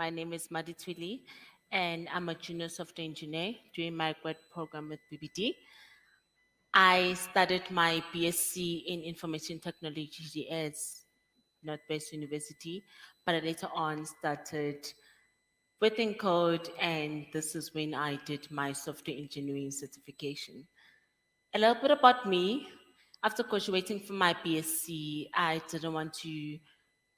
My name is Madithwele, and I'm a junior software engineer doing my grad program with BBD. I studied my BSc in Information Technology at Northwest University, but I later on started within code, and this is when I did my software engineering certification. A little bit about me. After graduating from my BSc, I didn't want to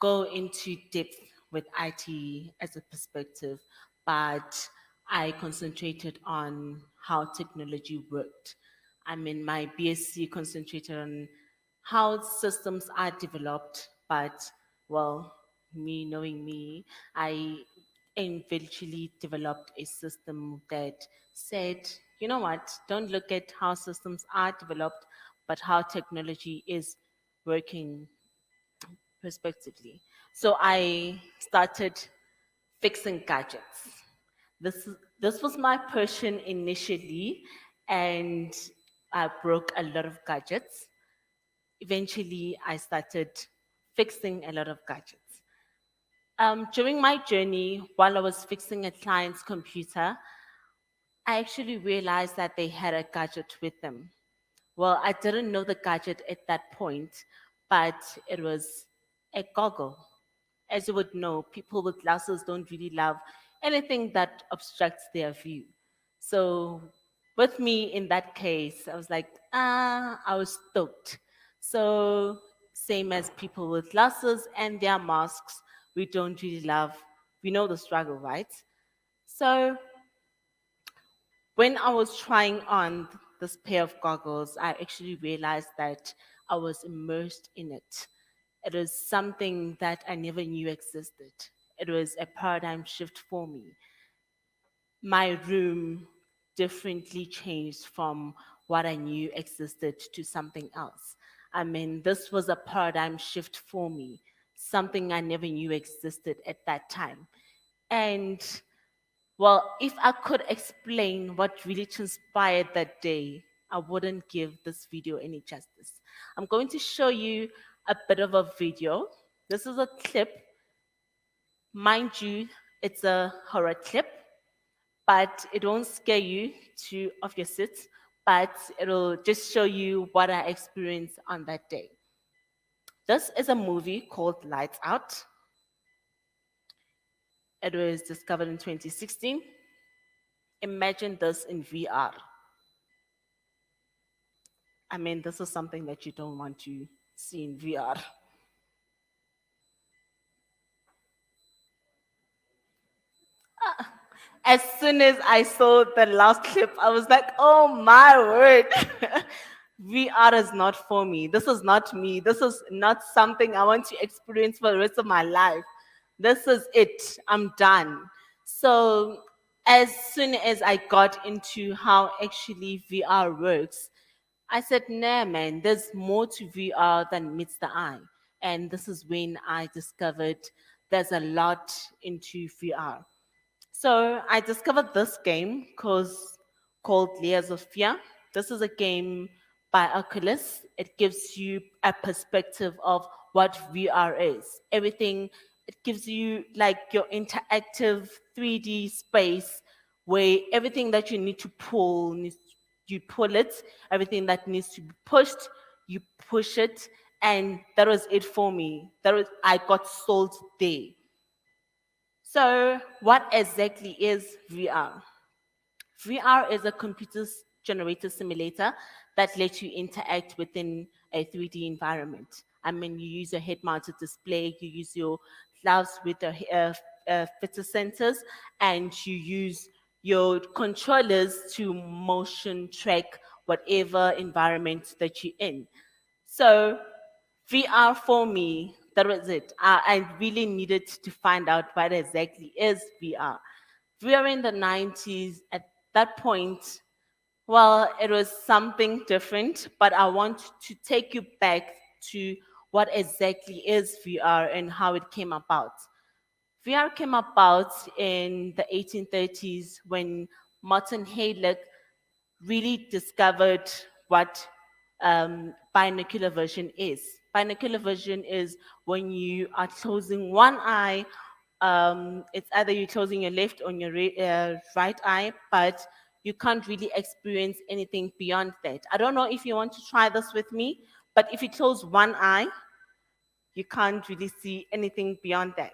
go into depth with IT as a perspective, but I concentrated on how technology worked. I mean, my BSc concentrated on how systems are developed, but well, me knowing me, I eventually developed a system that said, you know what, don't look at how systems are developed, but how technology is working prospectively. So I started fixing gadgets. This was my passion initially, and I broke a lot of gadgets. Eventually, I started fixing a lot of gadgets. During my journey, while I was fixing a client's computer, I actually realized that they had a gadget with them. Well, I didn't know the gadget at that point, but it was a goggle. As you would know, people with glasses don't really love anything that obstructs their view. So, with me in that case, I was like, I was stoked. So, same as people with glasses and their masks, we don't really love, we know the struggle, right? So, when I was trying on this pair of goggles, I actually realized that I was immersed in it. It was something that I never knew existed. It was a paradigm shift for me. My room differently changed from what I knew existed to something else. I mean, this was a paradigm shift for me, something I never knew existed at that time. And well, if I could explain what really transpired that day, I wouldn't give this video any justice. I'm going to show you a bit of a video. This is a clip. Mind you, it's a horror clip, but it won't scare you to off your seats, but it'll just show you what I experienced on that day. This is a movie called Lights Out. It was discovered in 2016. Imagine this in VR. I mean, this is something that you don't want to see in VR. As soon as I saw the last clip, I was like, oh my word. VR is not for me. This is not me. This is not something I want to experience for the rest of my life. This is it. I'm done. So, as soon as I got into how actually VR works, I said, nah, man, there's more to VR than meets the eye. And this is when I discovered there's a lot into VR. So I discovered this game called Layers of Fear. This is a game by Oculus. It gives you a perspective of what VR is. Everything, it gives you like your interactive 3D space where everything that you need to pull, you pull it. Everything that needs to be pushed, you push it. And that was it for me. I got sold there. So, what exactly is VR? VR is a computer generated simulator that lets you interact within a 3D environment. I mean, you use a head mounted display, you use your gloves with the fitter sensors, and you use your controllers to motion track whatever environment that you're in. So, VR for me, that was it. I really needed to find out what exactly is VR. VR in the 90s, at that point, well, it was something different, but I want to take you back to what exactly is VR and how it came about. VR came about in the 1830s when Martin Hayek really discovered what binocular vision is. Binocular vision is when you are closing one eye It's either you're closing your left or your right eye, but you can't really experience anything beyond that. I don't know if you want to try this with me, but if you close one eye, you can't really see anything beyond that.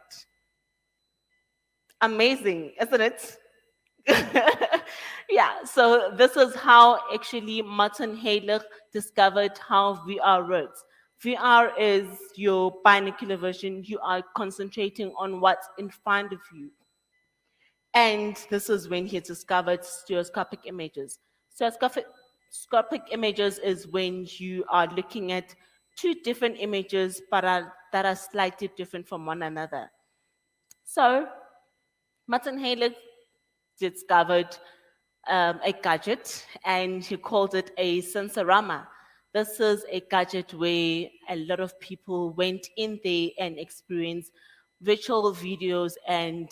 Amazing, isn't it? Yeah, so this is how actually Martin Hayler discovered how VR works. VR is your binocular vision. You are concentrating on what's in front of you. And this is when he discovered stereoscopic images. Stereoscopic images is when you are looking at two different images that are slightly different from one another. So Martin Haley discovered a gadget and he called it a sensorama. This is a gadget where a lot of people went in there and experienced virtual videos and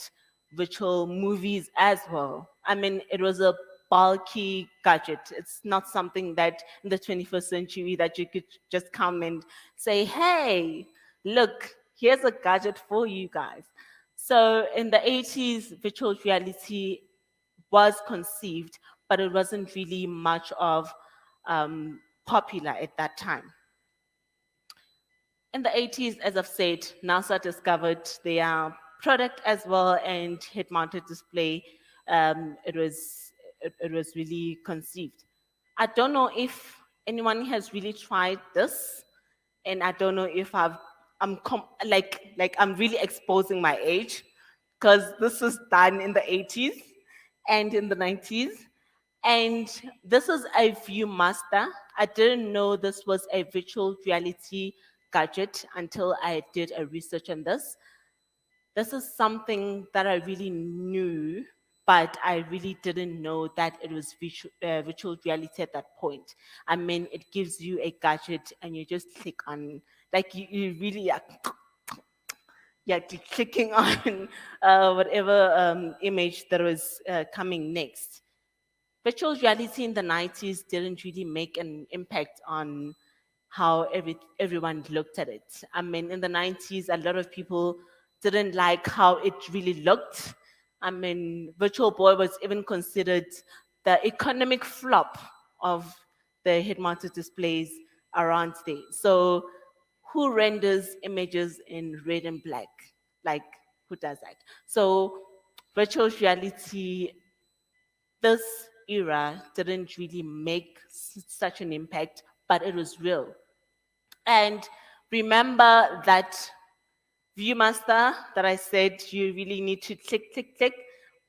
virtual movies as well. I mean, it was a bulky gadget. It's not something that in the 21st century that you could just come and say, hey, look, here's a gadget for you guys. So in the 80s, virtual reality was conceived, but it wasn't really much of popular at that time. In the 80s, as I've said, NASA discovered their product as well and head-mounted display. It was really conceived. I don't know if anyone has really tried this, and I don't know if I'm really exposing my age, because this was done in the 80s and in the 90s. And this is a ViewMaster. I didn't know this was a virtual reality gadget until I did a research on this. This is something that I really knew, but I really didn't know that it was virtual reality at that point. I mean, it gives you a gadget and you just click on, like you really are, yeah, clicking on whatever image that was coming next. Virtual reality in the 90s didn't really make an impact on how everyone looked at it. I mean, in the 90s, a lot of people didn't like how it really looked. I mean, Virtual Boy was even considered the economic flop of the head-mounted displays around there. So who renders images in red and black? Like, who does that? So virtual reality, this era didn't really make such an impact, but it was real. And remember that ViewMaster that I said you really need to click, click, click,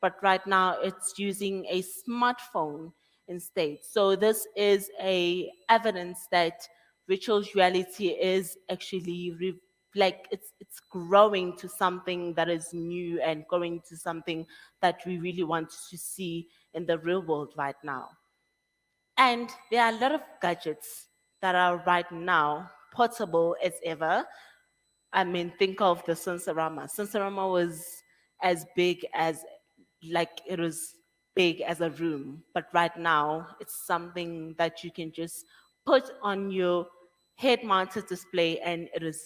but right now it's using a smartphone instead. So this is a evidence that virtual reality is actually it's growing to something that is new and growing to something that we really want to see in the real world right now. And there are a lot of gadgets that are right now portable as ever. I mean, think of the Sensorama. Sensorama was as big as, like, it was big as a room. But right now, it's something that you can just put on your head mounted display and it is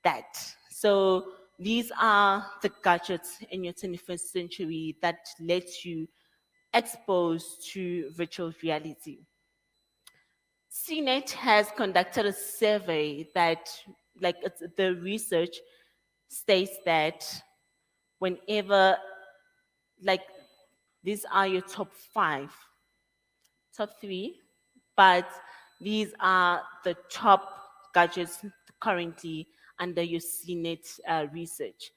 that. So these are the gadgets in your 21st century that let you exposed to virtual reality. CNET has conducted a survey that, the research states that whenever, like, these are your top five, top three, but these are the top gadgets currently under your CNET research.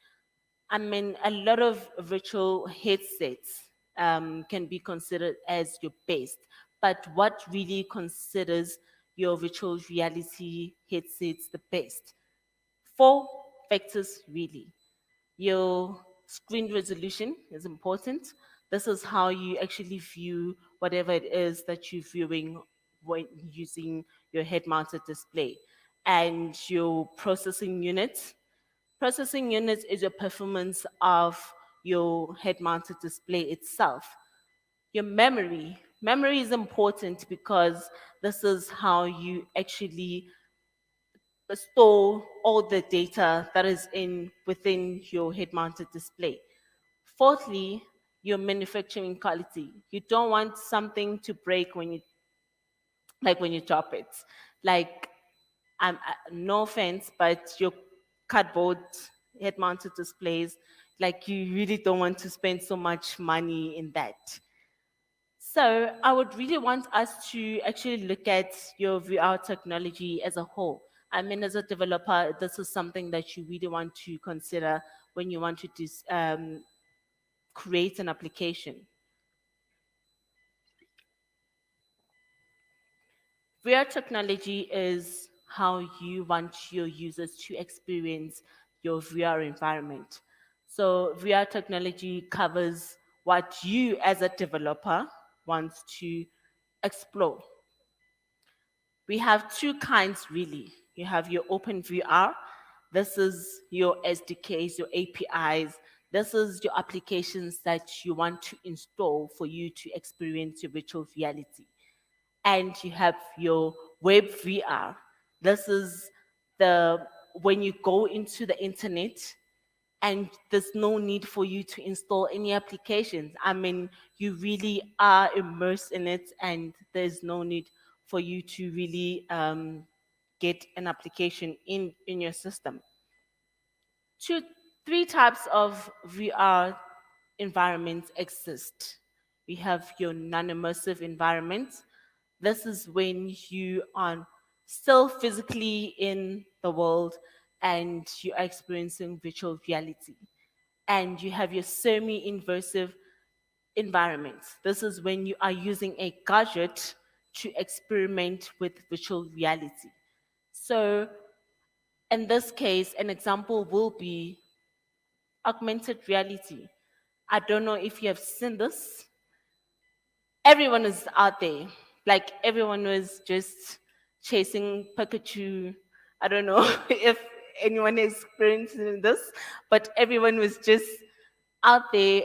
I mean, a lot of virtual headsets can be considered as your best, but what really considers your virtual reality headsets the best? Four factors really. Your screen resolution is important. This is how you actually view whatever it is that you're viewing when using your head-mounted display. And your processing unit. Processing unit is your performance of your head-mounted display itself. Your memory. Memory is important because this is how you actually store all the data that is in within your head-mounted display. Fourthly, your manufacturing quality. You don't want something to break when you drop it. Like, no offense, but your cardboard head-mounted displays, like you really don't want to spend so much money in that. So I would really want us to actually look at your VR technology as a whole. I mean, as a developer, this is something that you really want to consider when you want to create an application. VR technology is how you want your users to experience your VR environment. So VR technology covers what you as a developer want to explore. We have two kinds really. You have your open VR. This is your SDKs, your APIs. This is your applications that you want to install for you to experience your virtual reality. And you have your web VR. This is the when you go into the internet and there's no need for you to install any applications. I mean, you really are immersed in it, and there's no need for you to really get an application in your system. Two, three types of VR environments exist. We have your non-immersive environment. This is when you are still physically in the world and you are experiencing virtual reality. And you have your semi-immersive environment. This is when you are using a gadget to experiment with virtual reality. So in this case, an example will be augmented reality. I don't know if you have seen this. Everyone is out there. Like everyone was just chasing Pikachu. I don't know if anyone is experiencing this, but everyone was just out there,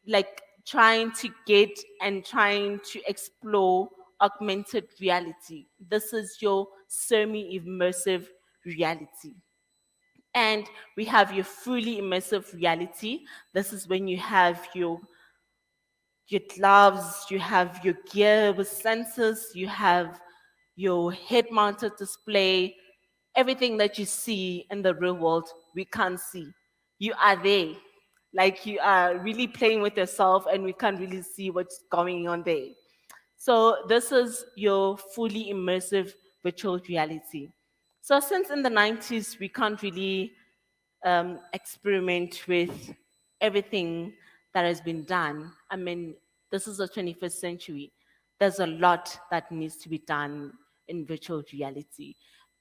like trying to get and trying to explore augmented reality. This is your semi immersive reality. And we have your fully immersive reality. This is when you have your gloves, you have your gear with sensors, you have your head mounted display, everything that you see in the real world, we can't see. You are there. Like you are really playing with yourself, and we can't really see what's going on there. So, this is your fully immersive virtual reality. So, since in the 90s, we can't really experiment with everything that has been done. I mean, this is the 21st century. There's a lot that needs to be done in virtual reality.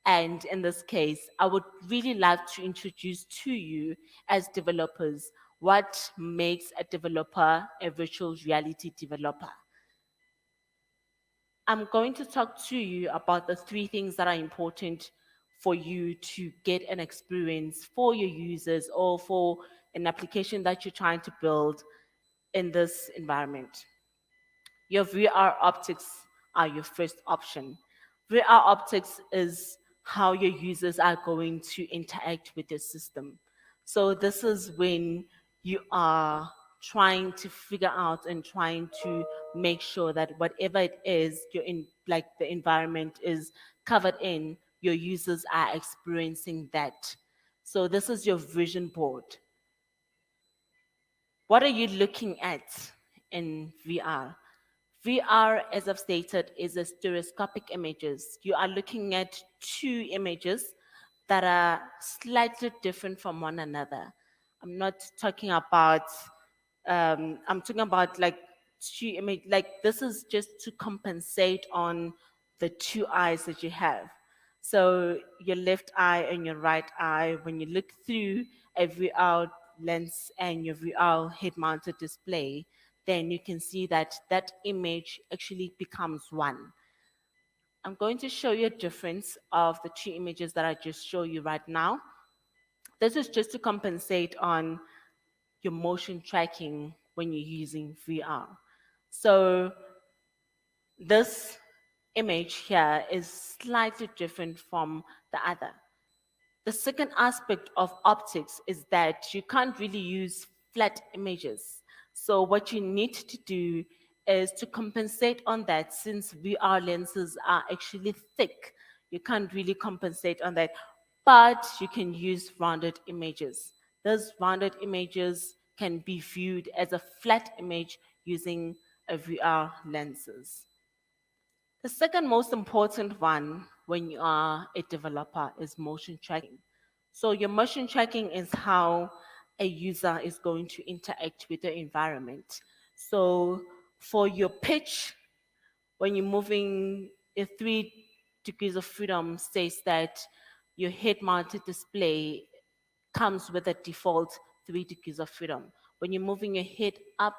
And in this case, I would really love to introduce to you as developers what makes a developer a virtual reality developer. I'm going to talk to you about the three things that are important for you to get an experience for your users or for an application that you're trying to build in this environment. Your VR optics are your first option. VR optics is how your users are going to interact with your system. So this is when you are trying to figure out and trying to make sure that whatever it is you're in, like the environment is covered in, your users are experiencing that. So this is your vision board. What are you looking at in VR? VR, as I've stated, is a stereoscopic images. You are looking at two images that are slightly different from one another. I'm not talking about, I'm talking about like two image, like this is just to compensate on the two eyes that you have. So your left eye and your right eye, when you look through a VR lens and your VR head-mounted display, then you can see that that image actually becomes one. I'm going to show you a difference of the two images that I just show you right now. This is just to compensate on your motion tracking when you're using VR. So this image here is slightly different from the other. The second aspect of optics is that you can't really use flat images. So what you need to do is to compensate on that, since VR lenses are actually thick. You can't really compensate on that, but you can use rounded images. Those rounded images can be viewed as a flat image using a VR lenses. The second most important one when you are a developer is motion tracking. So your motion tracking is how a user is going to interact with the environment. So for your pitch, when you're moving a 3 degrees of freedom says that your head mounted display comes with a default 3 degrees of freedom. When you're moving your head up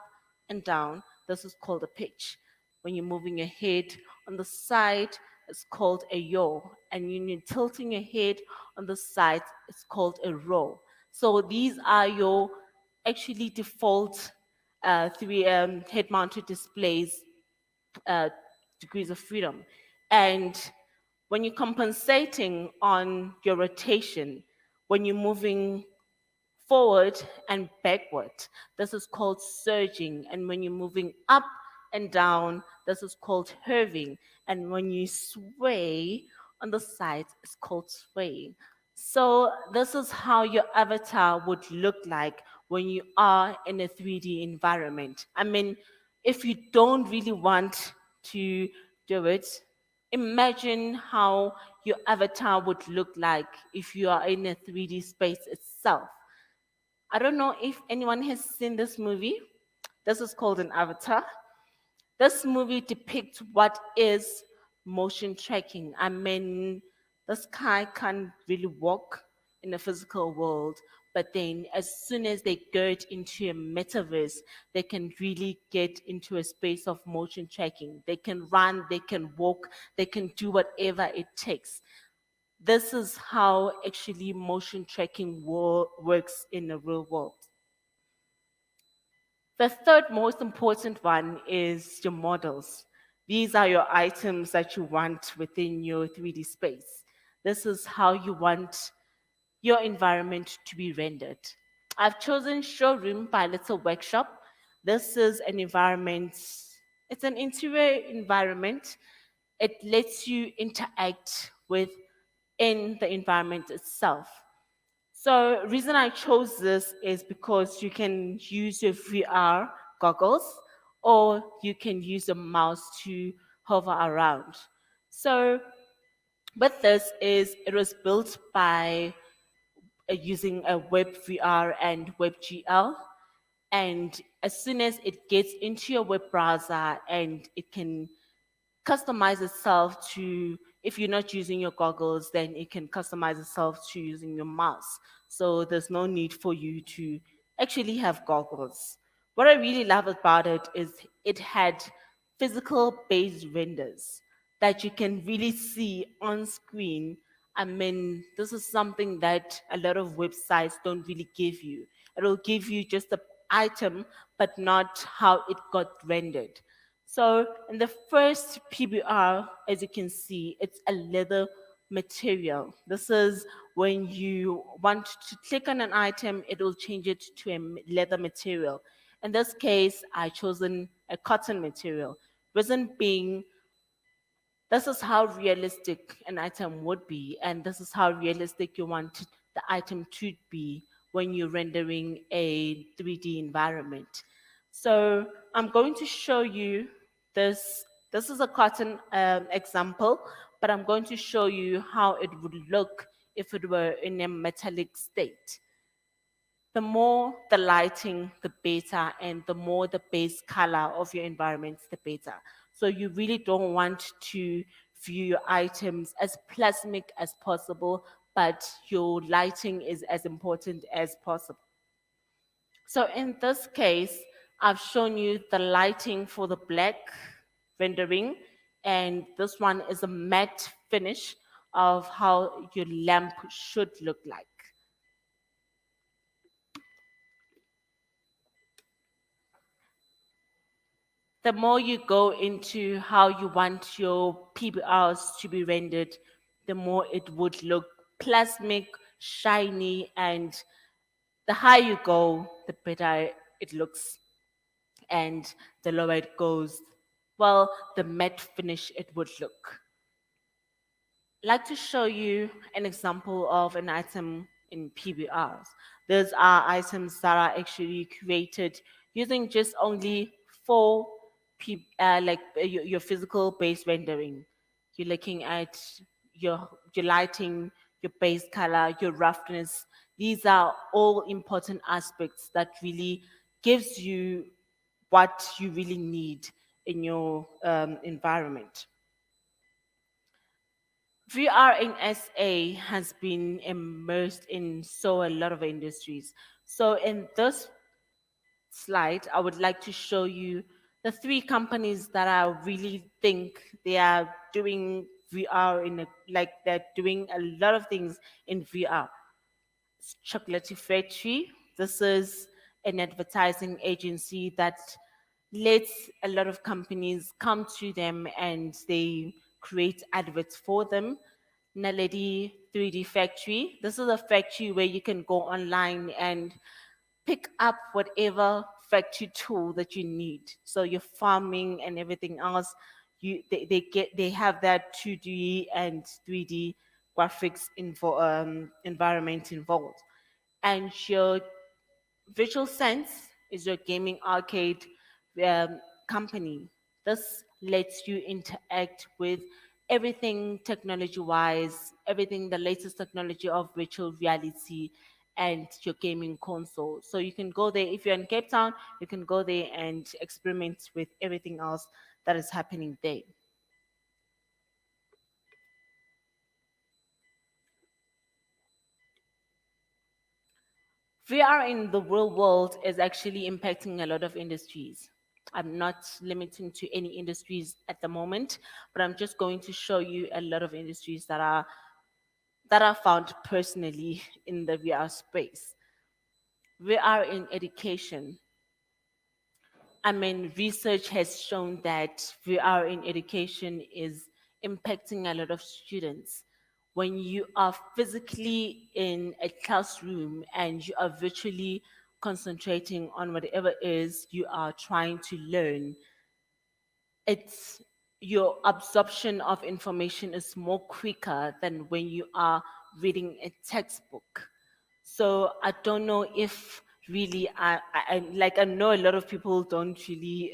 and down, this is called a pitch. When you're moving your head on the side, it's called a yaw. And when you're tilting your head on the side, it's called a roll. So these are your actually default three head-mounted displays uh, degrees of freedom. And when you're compensating on your rotation, when you're moving forward and backward, this is called surging. And when you're moving up and down, this is called curving. And when you sway on the sides, it's called swaying. So this is how your avatar would look like when you are in a 3D environment. I mean, if you don't really want to do it, imagine how your avatar would look like if you are in a 3D space itself. I don't know if anyone has seen this movie. This is called an avatar. This movie depicts what is motion tracking. I mean, this guy can't really walk in the physical world, but then as soon as they get into a metaverse, they can really get into a space of motion tracking. They can run, they can walk, they can do whatever it takes. This is how actually motion tracking works in the real world. The third most important one is your models. These are your items that you want within your 3D space. This is how you want your environment to be rendered. I've chosen Showroom by Little Workshop. This is an environment, it's an interior environment. It lets you interact with in the environment itself. So reason I chose this is because you can use your VR goggles or you can use a mouse to hover around. So with this is it was built by using a web VR and WebGL, and as soon as it gets into your web browser and it can customize itself to, if you're not using your goggles, then it can customize itself to using your mouse. So there's no need for you to actually have goggles. What I really love about it is it had physical based renders that you can really see on screen. I mean, this is something that a lot of websites don't really give you. It'll give you just the item, but not how it got rendered. So in the first PBR, as you can see, it's a leather material. This is when you want to click on an item, it will change it to a leather material. In this case, I chosen a cotton material. Reason being, this is how realistic an item would be, and this is how realistic you want the item to be when you're rendering a 3D environment. So I'm going to show you this. This is a cotton example, but I'm going to show you how it would look if it were in a metallic state. The more the lighting, the better, and the more the base color of your environment, the better. So you really don't want to view your items as plasmic as possible, but your lighting is as important as possible. So in this case, I've shown you the lighting for the black rendering, and this one is a matte finish of how your lamp should look like. The more you go into how you want your PBRs to be rendered, the more it would look plasmic, shiny, and the higher you go, the better it looks, and the lower it goes, well, the matte finish it would look. Like to show you an example of an item in PBRs. Those are items that are actually created using just only four your physical base rendering. You're looking at your lighting, your base color, your roughness. These are all important aspects that really gives you what you really need in your environment. VR in SA has been immersed in so a lot of industries. So in this slide, I would like to show you the three companies that I really think they are doing VR like they're doing a lot of things in VR. Chocolate Factory. This is an advertising agency that lets a lot of companies come to them and they create adverts for them. Naledi 3D Factory. This is a factory where you can go online and pick up whatever factory tool that you need. So your farming and everything else, they have that 2D and 3D graphics environment involved. And your Visual Sense is your gaming arcade company. This lets you interact with everything technology wise, everything the latest technology of virtual reality and your gaming console. So you can go there, if you're in Cape Town, you can go there and experiment with everything else that is happening there. VR in the real world is actually impacting a lot of industries. I'm not limiting to any industries at the moment, but I'm just going to show you a lot of industries that are found personally in the VR space. VR in education. I mean, research has shown that VR in education is impacting a lot of students. When you are physically in a classroom and you are virtually concentrating on whatever it is you are trying to learn, it's your absorption of information is more quicker than when you are reading a textbook. So I don't know if really I know a lot of people don't really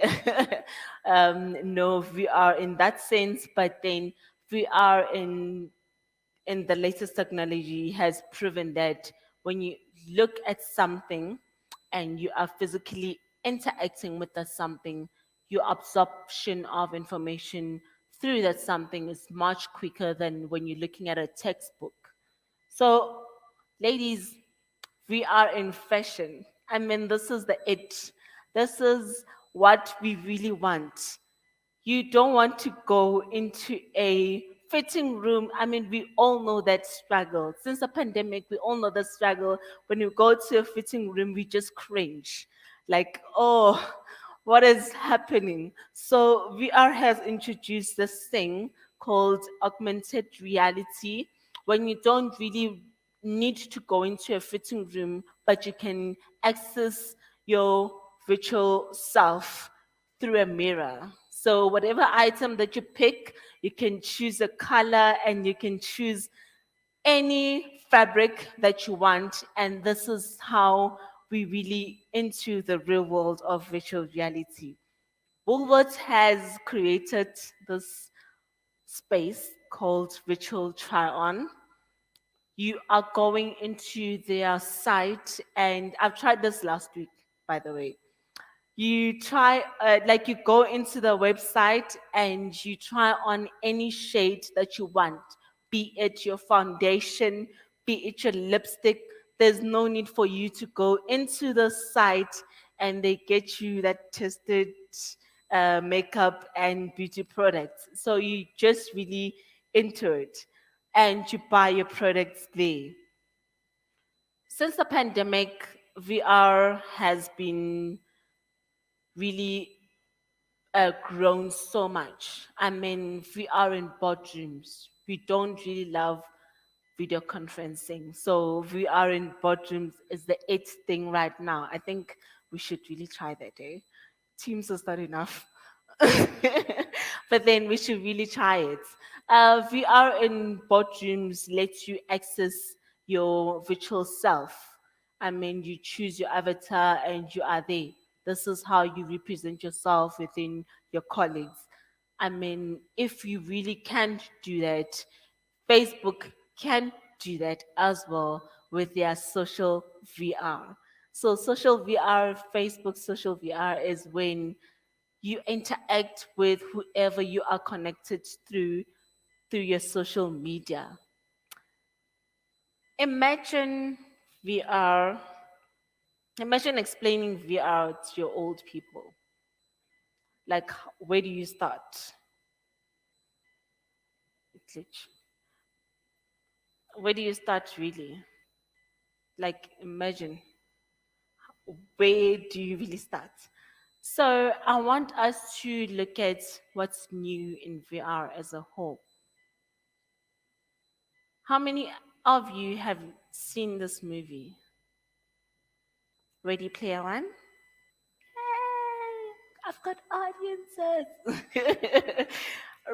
know VR in that sense, but then VR in the latest technology has proven that when you look at something and you are physically interacting with that something, your absorption of information through that something is much quicker than when you're looking at a textbook. So, ladies, we are in fashion. I mean, this is the it. This is what we really want. You don't want to go into a fitting room. I mean, we all know that struggle. Since the pandemic, we all know the struggle. When you go to a fitting room, we just cringe. Like, oh, what is happening? So, VR has introduced this thing called augmented reality when you don't really need to go into a fitting room, but you can access your virtual self through a mirror. So whatever item that you pick, you can choose a color and you can choose any fabric that you want. And this is how we really into the real world of virtual reality. Woolworths has created this space called Virtual Try On. You are going into their site, and I've tried this last week, by the way. You try, like you go into the website and you try on any shade that you want, be it your foundation, be it your lipstick. There's no need for you to go into the site and they get you that tested makeup and beauty products. So you just really into it and you buy your products there. Since the pandemic, VR has been really grown so much. I mean, we are in boardrooms. We don't really love video conferencing. So VR in boardrooms is the it thing right now. I think we should really try that, eh? Teams is not enough. But then we should really try it. VR in boardrooms lets you access your virtual self. I mean, you choose your avatar and you are there. This is how you represent yourself within your colleagues. I mean, if you really can't do that, Facebook can do that as well with their social VR. So, social VR, Facebook social VR is when you interact with whoever you are connected through your social media. Imagine VR, imagine explaining VR to your old people. Like, where do you start? Where do you start really? Like, imagine, where do you really start? So, I want us to look at what's new in VR as a whole. How many of you have seen this movie? Ready Player One? Hey, I've got audiences.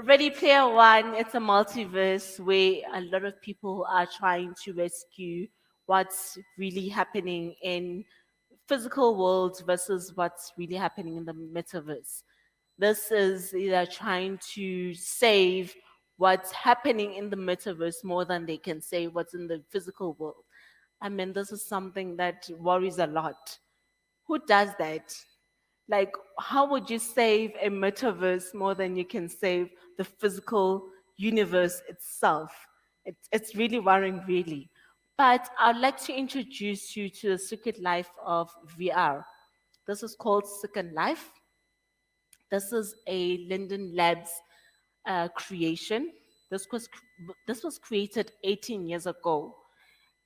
Ready Player One, it's a multiverse where a lot of people are trying to rescue what's really happening in physical world versus what's really happening in the metaverse. This is either trying to save what's happening in the metaverse more than they can save what's in the physical world. I mean, this is something that worries a lot. Who does that? Like, how would you save a metaverse more than you can save the physical universe itself? It's really worrying, really. But I'd like to introduce you to the secret life of VR. This is called Second Life. This is a Linden Labs creation. This was created 18 years ago.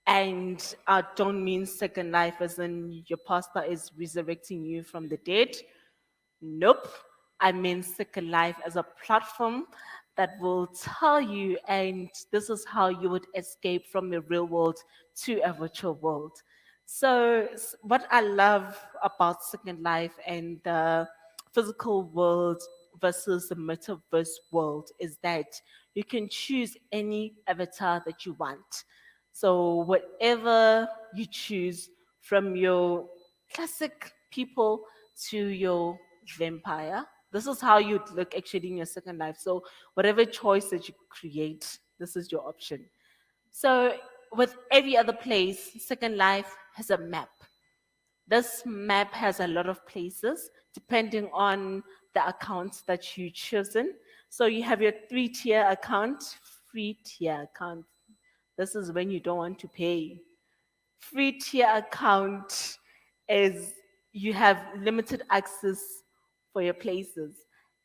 And I don't mean second life as in your pastor is resurrecting you from the dead. Nope. I mean Second Life as a platform that will tell you, and this is how you would escape from the real world to a virtual world. So, what I love about Second Life and the physical world versus the metaverse world is that you can choose any avatar that you want. So, whatever you choose, from your classic people to your vampire, this is how you'd look actually in your second life. So, whatever choice that you create, this is your option. So, with every other place, Second Life has a map. This map has a lot of places depending on the accounts that you chosen. So you have your 3-tier account, free tier account. This is when you don't want to pay. Free tier account is you have limited access for your places.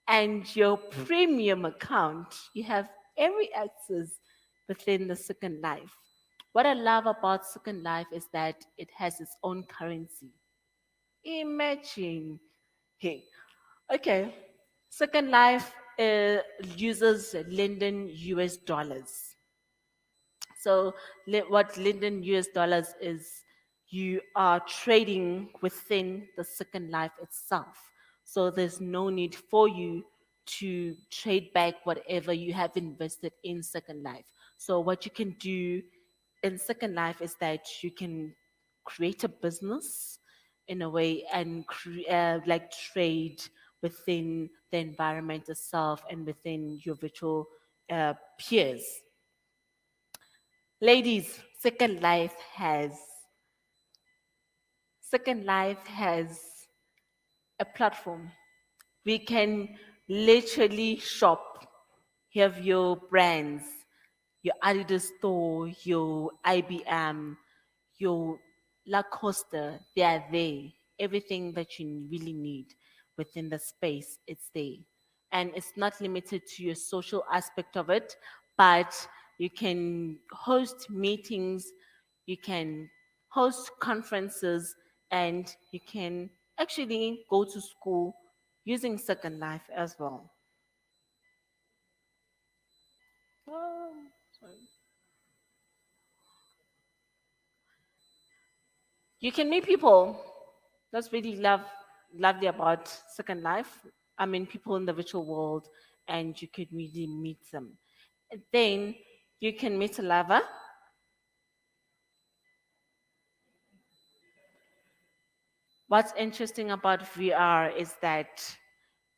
And your premium account, you have every access within the Second Life. What I love about Second Life is that it has its own currency. Imagine. Hey, okay. Second Life uses Linden US dollars. So, what Linden US dollars is, you are trading within the Second Life itself. So, there's no need for you to trade back whatever you have invested in Second Life. So, what you can do in Second Life is that you can create a business in a way and like trade within the environment itself and within your virtual peers. Ladies, Second Life has a platform. We can literally shop, have your brands, your Adidas store, your IBM, your Lacoste, they are there. Everything that you really need within the space, it's there. And it's not limited to your social aspect of it, but you can host meetings, you can host conferences, and you can actually go to school using Second Life as well. Oh, sorry. You can meet people. That's really lovely about Second Life. I mean, people in the virtual world, and you could really meet them. And then you can meet a lover. What's interesting about VR is that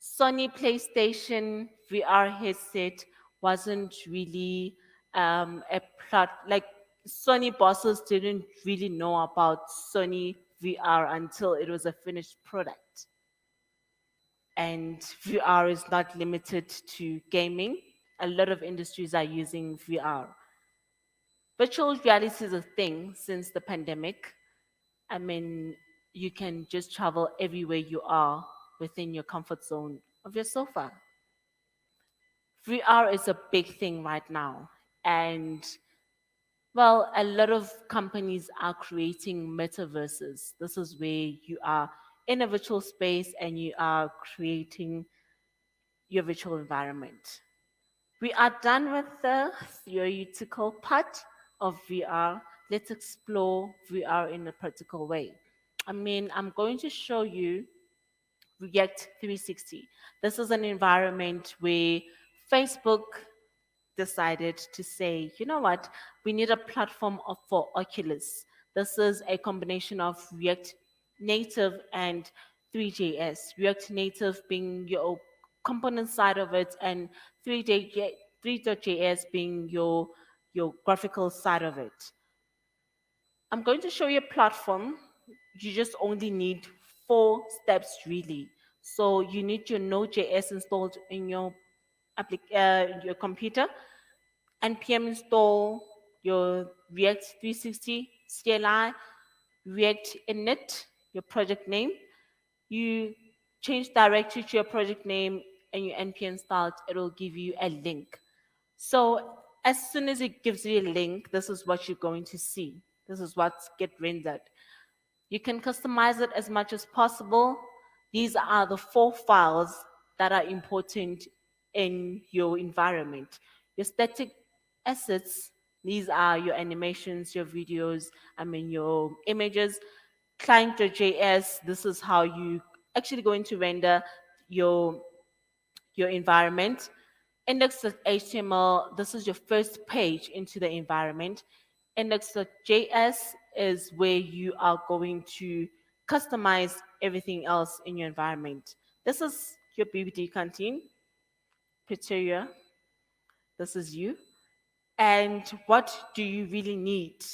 Sony PlayStation VR headset wasn't really a plot, like Sony bosses didn't really know about Sony VR until it was a finished product. And VR is not limited to gaming. A lot of industries are using VR. Virtual reality is a thing since the pandemic. I mean, you can just travel everywhere you are within your comfort zone of your sofa. VR is a big thing right now. And well, a lot of companies are creating metaverses. This is where you are in a virtual space and you are creating your virtual environment. We are done with the theoretical part of VR. Let's explore VR in a practical way. I mean, I'm going to show you React 360. This is an environment where Facebook decided to say, you know what, we need a platform for Oculus. This is a combination of React Native and 3JS. React Native being your component side of it, and 3.js being your graphical side of it. I'm going to show you a platform. You just only need 4 steps really. So you need your Node.js installed in your computer, npm install your React 360 CLI, React init, your project name. You change directory to your project name and you npm start, it'll give you a link. So as soon as it gives you a link, this is what you're going to see. This is what's get rendered. You can customize it as much as possible. These are the 4 files that are important in your environment. Your static assets, these are your animations, your videos, your images. Client.js, this is how you actually going to render your your environment. Index.html, this is your first page into the environment. Index.js is where you are going to customize everything else in your environment. This is your BBD canteen, Pretoria. This is you. And what do you really need?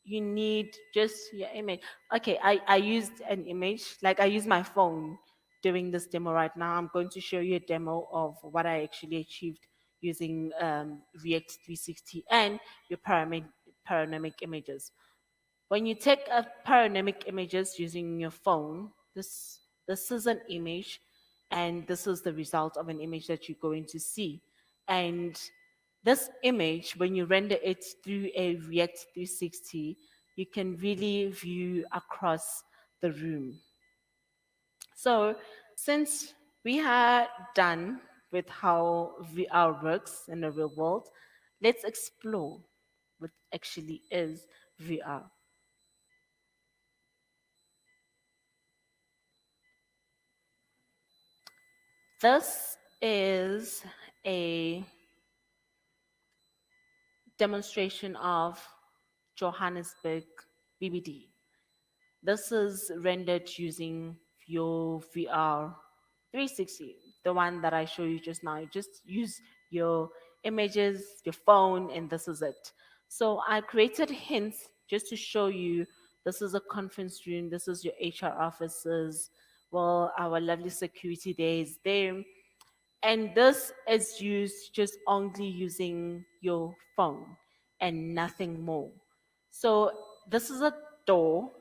You need just your image. Okay, I used an image, like I use my phone doing this demo right now. I'm going to show you a demo of what I actually achieved using React 360 and your panoramic images. When you take a panoramic images using your phone, this is an image, and this is the result of an image that you're going to see. And this image, when you render it through a React 360, you can really view across the room. So since we are done with how VR works in the real world, let's explore what actually is VR. This is a demonstration of Johannesburg BBD. This is rendered using your VR 360, the one that I show you just now. You just use your images, your phone, and this is it. So I created hints just to show you this is a conference room, this is your HR offices, well, our lovely security there is there. And this is used just only using your phone and nothing more. So this is a door.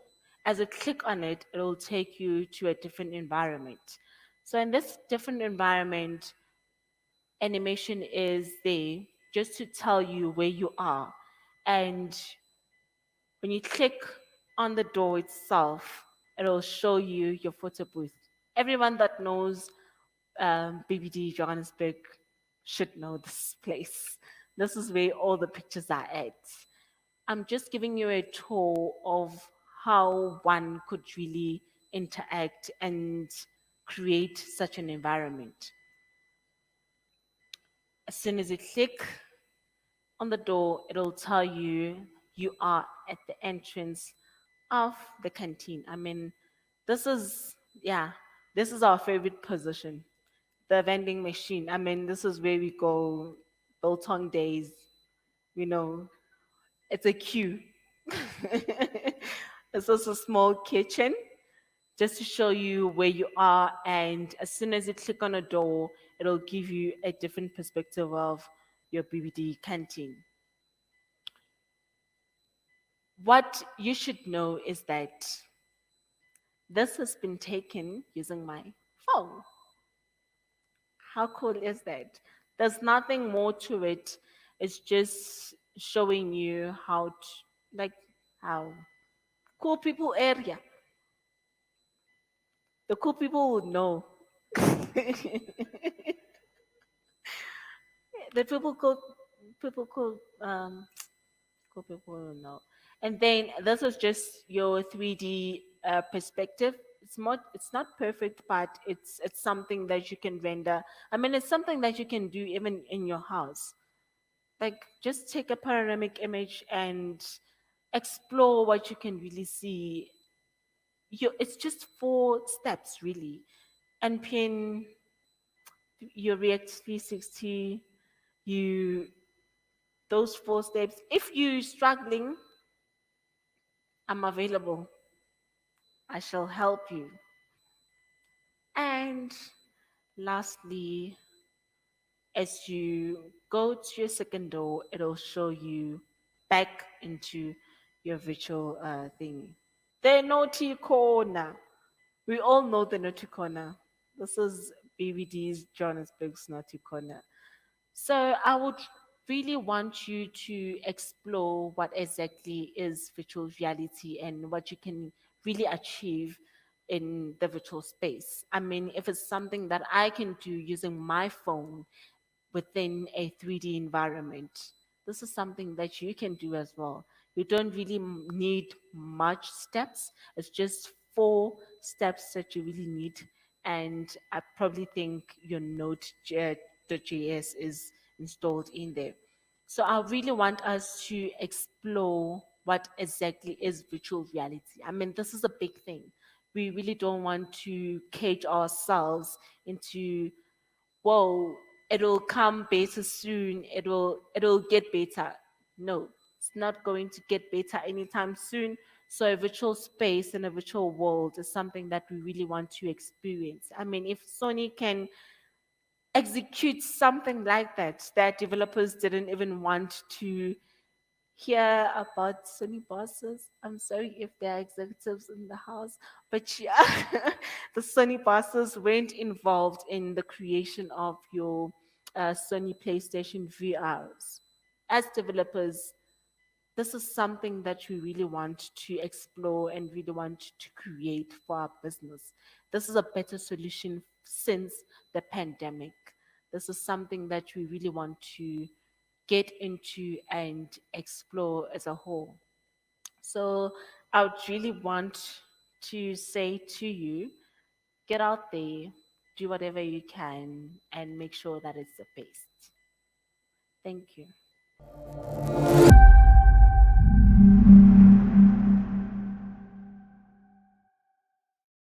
As you click on it, it will take you to a different environment. So in this different environment, animation is there just to tell you where you are. And when you click on the door itself, it'll show you your photo booth. Everyone that knows BBD Johannesburg should know this place. This is where all the pictures are at. I'm just giving you a tour of how one could really interact and create such an environment. As soon as you click on the door, it'll tell you you are at the entrance of the canteen. I mean, this is, yeah, this is our favorite position, the vending machine. I mean, this is where we go, Biltong days, you know, it's a queue. It's also a small kitchen just to show you where you are. And as soon as you click on a door, it'll give you a different perspective of your BBD canteen. What you should know is that this has been taken using my phone. How cool is that? There's nothing more to it. It's just showing you how to, like, how cool people area. The cool people would know. The people could cool people will know. And then this is just your 3D perspective. It's not perfect, but it's something that you can render. I mean, it's something that you can do even in your house. Like, just take a panoramic image and explore what you can really see. It's just 4 steps really, and pin your React 360. You Those 4 steps. If you're struggling, I'm available. I shall help you. And lastly, as you go to your second door, it'll show you back into your virtual thing. The naughty corner. We all know the naughty corner. This is BBD's Johannesburg's naughty corner. So I would really want you to explore what exactly is virtual reality and what you can really achieve in the virtual space. I mean, if it's something that I can do using my phone within a 3D environment, this is something that you can do as well. You don't really need much steps. It's just 4 steps that you really need. And I probably think your Node.js is installed in there. So I really want us to explore what exactly is virtual reality. I mean, this is a big thing. We really don't want to cage ourselves into, whoa, it'll come better soon, it'll get better. No, it's not going to get better anytime soon. So a virtual space and a virtual world is something that we really want to experience. I mean, if Sony can execute something like that, that developers didn't even want to hear about Sony bosses. I'm sorry if there are executives in the house, but yeah, the Sony bosses weren't involved in the creation of your Sony PlayStation VRs. As developers, this is something that we really want to explore and really want to create for our business. This is a better solution since the pandemic. This is something that we really want to get into and explore as a whole. So I would really want to say to you, get out there, do whatever you can, and make sure that it's the best. Thank you.